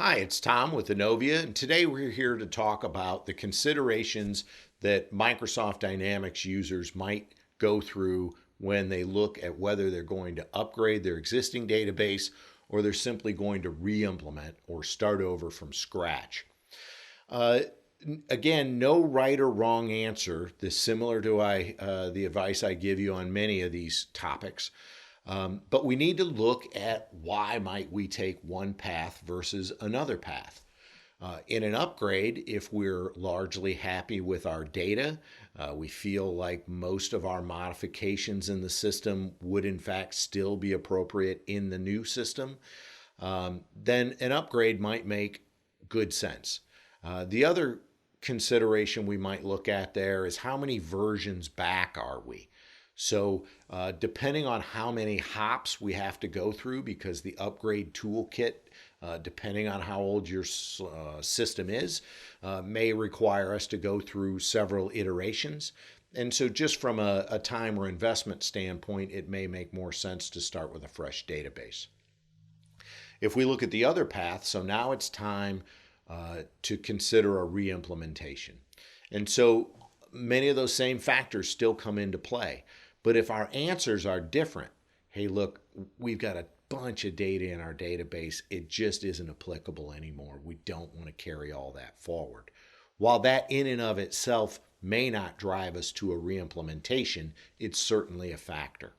Hi, it's Tom with Innovia, and today we're here to talk about the considerations that Microsoft Dynamics users might go through when they look at whether they're going to upgrade their existing database or they're simply going to re-implement or start over from scratch. Uh, Again, no right or wrong answer. This is similar to the advice I give you on many of these topics. But we need to look at why might we take one path versus another path. In an upgrade, if we're largely happy with our data, we feel like most of our modifications in the system would in fact still be appropriate in the new system, then an upgrade might make good sense. The other consideration we might look at there is how many versions back are we? So, depending on how many hops we have to go through, because the upgrade toolkit, depending on how old your system is, may require us to go through several iterations. And so, just from a time or investment standpoint, it may make more sense to start with a fresh database. If we look at the other path, so now it's time to consider a re-implementation. And so many of those same factors still come into play. But if our answers are different, hey, look, we've got a bunch of data in our database, it just isn't applicable anymore. We don't want to carry all that forward. While that in and of itself may not drive us to a re-implementation, it's certainly a factor.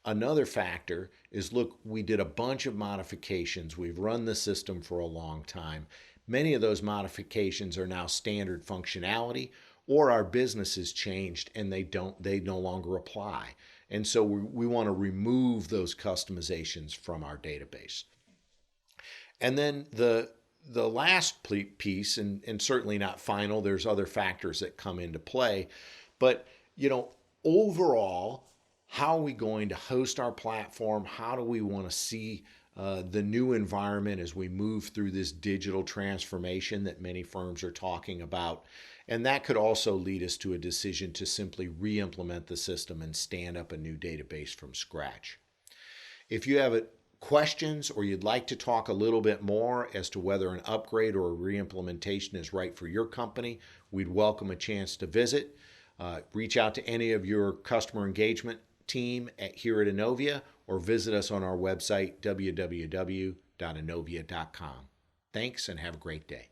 Another factor is, look, we did a bunch of modifications. We've run the system for a long time. Many of those modifications are now standard functionality, or our business has changed and they no longer apply. And so we want to remove those customizations from our database. And then the last piece, and certainly not final, there's other factors that come into play, but overall, how are we going to host our platform? How do we want to see the new environment as we move through this digital transformation that many firms are talking about? And that could also lead us to a decision to simply re-implement the system and stand up a new database from scratch. If you have questions or you'd like to talk a little bit more as to whether an upgrade or a re-implementation is right for your company, we'd welcome a chance to visit. Reach out to any of your customer engagement team here at Innovia, or visit us on our website, www.innovia.com. Thanks and have a great day.